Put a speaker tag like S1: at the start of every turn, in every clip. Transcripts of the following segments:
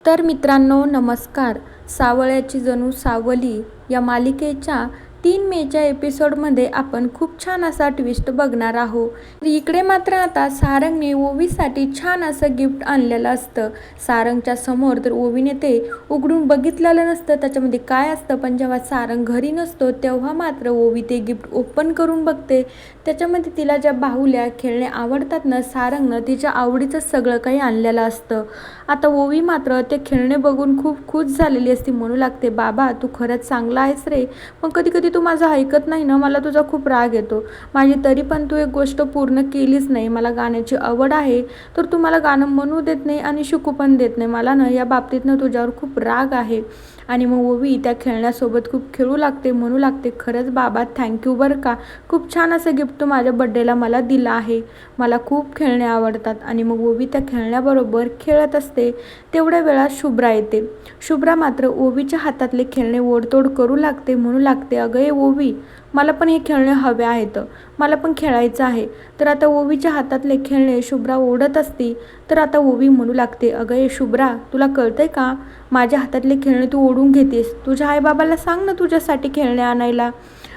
S1: तर मित्रांनो नमस्कार. सावळ्याची जणू सावली या मालिकेच्या 3 मेच्या एपिसोडमध्ये आपण खूप छान असा ट्विस्ट बघणार आहोत. इकडे मात्र आता सारंगने ओवीसाठी छान असं गिफ्ट आणलेलं असतं. सारंगच्या समोर तर ओवीने ते उघडून बघितलेलं नसतं त्याच्यामध्ये काय असतं, पण जेव्हा सारंग घरी नसतो तेव्हा मात्र ओवी ते गिफ्ट ओपन करून बघते. त्याच्यामध्ये तिला ज्या बाहुल्या खेळणे आवडतात ना, सारंगनं तिच्या आवडीचं सगळं काही आणलेलं असतं. आता ओवी मात्र ते खेळणे बघून खूप खुश झालेली असती. म्हणू लागते, बाबा तू खरंच चांगला आहेस रे, पण कधी कधी तू माझं ऐकत नाही ना, मला तुझा खूप राग येतो. माझी तरी पण तू एक गोष्ट पूर्ण केलीच नाही. मला गाण्याची आवड आहे तर तू मला गाणं म्हणू देत नाही आणि शिकू पण देत नाही. मला ना या बाबतीतनं तुझ्यावर खूप राग आहे. आणि मग ओवी त्या खेळण्यासोबत खूप खेळू लागते. म्हणू लागते, खरंच बाबा थँक्यू बरं का, खूप छान असं गिफ्ट तू माझ्या बड्डेला मला दिलं आहे. मला खूप खेळणे आवडतात. आणि मग ओवी त्या खेळण्याबरोबर खेळत असते. तेवढ्या वेळात शुभ्रा येते. शुभ्रा मात्र ओवीच्या हातातले खेळणे ओढतोड करू लागते. म्हणू लागते, अगं ये ओवी, मला पण हे खेळणे हवे आहेत, मला पण खेळायचं आहे. तर आता ओवीच्या हातातले खेळणे शुभ्रा ओढत असती. तर आता ओवी म्हणू लागते, अगं ये शुभ्रा, तुला कळतंय का, माझ्या हातातले खेळणे तू ओढून घेतेस. तुझ्या आईबाबाला सांग ना तुझ्यासाठी खेळणे आणायला.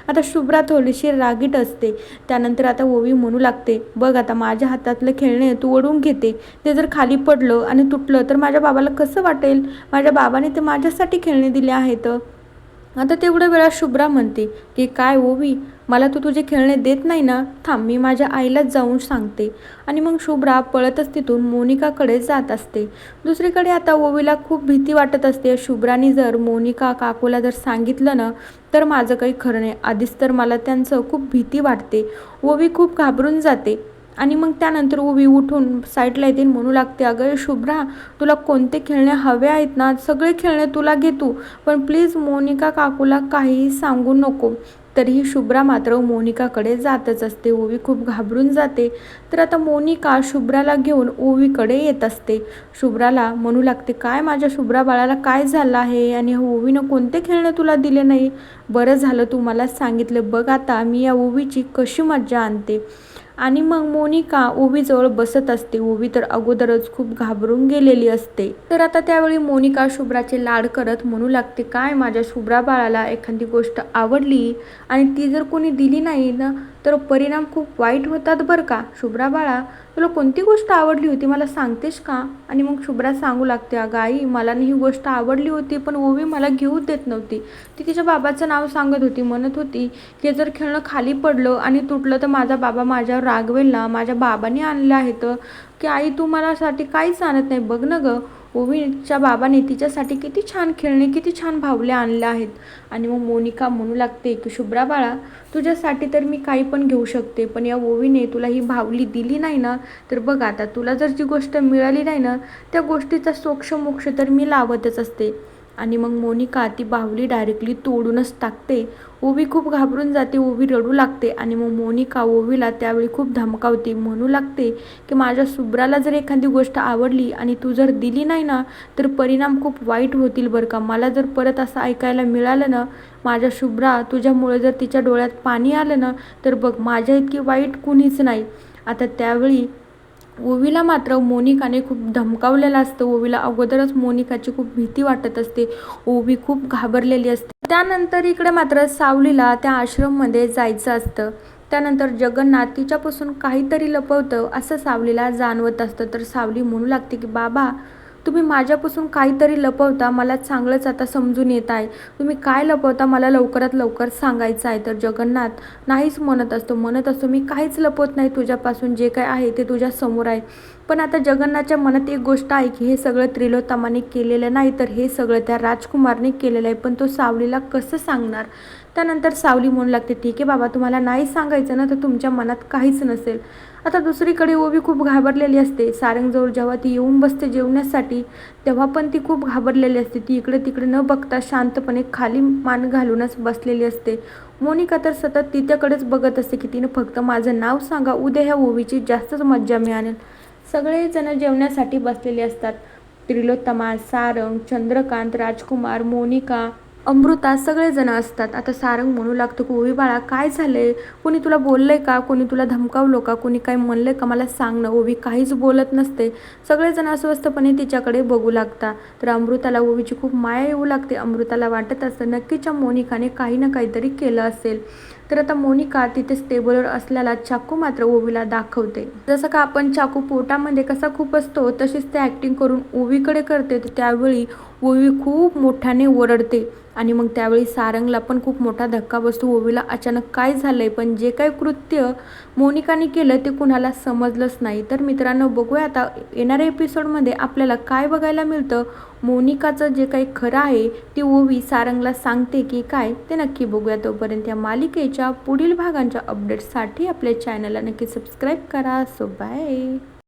S1: आता शुभ्रा थोडीशी रागीट असते. त्यानंतर आता ओवी म्हणू लागते, बघ आता माझ्या हातातलं खेळणे तू ओढून घेते, ते जर खाली पडलं आणि तुटलं तर माझ्या बाबाला कसं वाटेल. माझ्या बाबाने ते माझ्यासाठी खेळणे दिले आहेत. आता तेवढ्या वेळा शुभ्रा म्हणते की काय ओवी, मला तू तुझे खेळणे देत नाही ना, थांब मी माझ्या आईलाच जाऊन सांगते. आणि मग शुभ्रा पळतच तिथून मोनिकाकडे जात असते. दुसरीकडे आता ओवीला खूप भीती वाटत असते. शुभ्राने जर मोनिका काकूला जर सांगितलं ना, तर माझं काही खरं नाही. आधीच तर मला त्यांचं खूप भीती वाटते. ओवी खूप घाबरून जाते. आणि मग त्यानंतर ओवी उठून साईडला येते. म्हणू लागते, अगं शुभ्रा, तुला कोणते खेळणे हवे आहेत ना, सगळे खेळणे तुला घे तू, पण प्लीज मोनिका काकूला काहीही सांगू नको. तरीही शुभ्रा मात्र मोनिकाकडे जातच असते. ओवी खूप घाबरून जाते. तर आता मोनिका शुभ्राला घेऊन ओवीकडे येत असते. शुभ्राला म्हणू लागते, काय माझ्या शुभ्रा बाळाला काय झालं आहे आणि ओवीनं कोणते खेळणे तुला दिले नाही. बरं झालं तू मला सांगितलं, बघ आता मी या ओवीची कशी मज्जा आणते. आणि मग मोनिका ओवीजवळ बसत असते. ओवी तर अगोदरच खूप घाबरून गेलेली असते. तर आता त्यावेळी मोनिका शुभ्राचे लाड करत म्हणू लागते, काय माझ्या शुभ्रा बाळाला एखादी गोष्ट आवडली आणि ती जर कोणी दिली नाही ना, तर परिणाम खूप वाईट होतात बरं का. शुभ्रा बाळा, तुला कोणती गोष्ट आवडली होती मला सांगतेस का. आणि मग शुभ्रा सांगू लागते, अगं आई, मला ही गोष्ट आवडली होती पण ओवी मला घेऊ देत नव्हती. ती तिच्या बाबाचं नाव सांगत होती. म्हणत होती की जर खेळणं खाली पडलं आणि तुटलं तर माझा बाबा माझ्यावर रागवेल ना. माझ्या बाबाने आणलं आहेत की आई, तू मलासाठी काहीच आणत नाही. बघ ना गं, ओवीच्या बाबाने तिच्यासाठी किती छान खेळणे, किती छान बाहुल्या आणल्या आहेत. आणि मग मोनिका म्हणू लागते की शुभ्रा बाळा, तुझ्यासाठी तर मी काही पण घेऊ शकते, पण या ओवीने तुला ही बाहुली दिली नाही ना, तर बघ आता तुला जर जी गोष्ट मिळाली नाही ना, त्या गोष्टीचा सोक्ष तर मी लावतच असते. आणि मग मोनिका ती बाहुली डायरेक्टली तोडूनच टाकते. ओवी खूप घाबरून जाते. ओवी रडू लागते. आणि मग मोनिका ओवीला त्यावेळी खूप धमकावते. म्हणू लागते की माझ्या शुभ्राला जर एखादी गोष्ट आवडली आणि तू जर दिली नाही ना, तर परिणाम खूप वाईट होतील बरं का. मला जर परत असं ऐकायला मिळालं ना, माझ्या शुभ्रा तुझ्यामुळे जर तिच्या डोळ्यात पाणी आलं ना, तर बघ माझ्या इतकी वाईट कुणीच नाही. आता त्यावेळी ओवीला मात्र मोनिकाने खूप धमकावलेलं असतं. ओवीला अगोदरच मोनिकाची खूप भीती वाटत असते. ओवी खूप घाबरलेली असते. त्यानंतर इकडे मात्र सावलीला त्या आश्रममध्ये जायचं असतं. त्यानंतर जगन्नाथ तिच्यापासून काहीतरी लपवतं असं सावलीला जाणवत असतं. तर सावली म्हणू लागते की बाबा, तुम्ही माझ्यापासून काहीतरी लपवता, मला चांगलंच आता समजून येत आहे. तुम्ही काय लपवता मला लवकरात लवकर सांगायचं आहे. तर जगन्नाथ नाहीच म्हणत असतो, मी काहीच लपवत नाही तुझ्यापासून, जे काय आहे ते तुझ्या समोर आहे. पण आता जगन्नाथच्या मनात एक गोष्ट आहे की हे सगळं त्रिलोत्तमाने केलेलं नाही, तर हे सगळं त्या राजकुमारने केलेलं आहे. पण तो सावलीला कसं सांगणार. त्यानंतर सावली म्हणू लागते, ठीक आहे बाबा, तुम्हाला नाही सांगायचं ना, तर तुमच्या मनात काहीच नसेल. आता दुसरीकडे ओवी खूप घाबरलेली असते. सारंगजवळ जेव्हा ती येऊन बसते जेवण्यासाठी, तेव्हा पण ती खूप घाबरलेली असते. ती इकडे तिकडे न बघता शांतपणे खाली मान घालूनच बसलेली असते. मोनिका तर सतत तिच्याकडेच बघत असते की तिने फक्त माझं नाव सांगा, उद्या ह्या ओवीची जास्तच मज्जा मिळेल. सगळेजण जेवण्यासाठी बसलेले असतात. त्रिलोत्तमा, सारंग, चंद्रकांत, राजकुमार, मोनिका अमृता सगळेजण असतात. आता सारंग म्हणू लागतो की ओवी बाळा काय झालंय, कोणी तुला बोललंय का, कोणी तुला धमकावलं का, कोणी काय म्हणलंय का, मला सांग ना. ओवी काहीच बोलत नसते. सगळेजण अस्वस्थपणे तिच्याकडे बघू लागतात. तर अमृताला ओवीची खूप माया येऊ लागते. अमृताला वाटत असतं नक्कीच्या मोनिकाने काही ना काहीतरी केलं असेल. तर आता मोनिका तिथे टेबलवर असलेला चाकू मात्र ओवीला दाखवते. जसं का आपण चाकू पोटामध्ये कसा खूप असतो तशीच ते ॲक्टिंग करून ओवीकडे करते. तर त्यावेळी ओवी खूप मोठ्याने ओरडते आणि मग त्यावेळी सारंगला पण खूप मोठा धक्का बसतो. ओवीला अचानक काय झालंय, पण जे काही कृत्य मोनिकाने केलं ते कुणाला समजलंच नाही. तर मित्रांनो, बघूया आता येणाऱ्या एपिसोडमध्ये आपल्याला काय बघायला मिळतं. मोनिकाचं जे काही खरं आहे ती ओवी सारंगला सांगते की काय, ते नक्की बघूया. तोपर्यंत या मालिकेच्या पुढील भागांच्या अपडेट्ससाठी आपल्या चॅनलला नक्की सबस्क्राईब करा. So bye.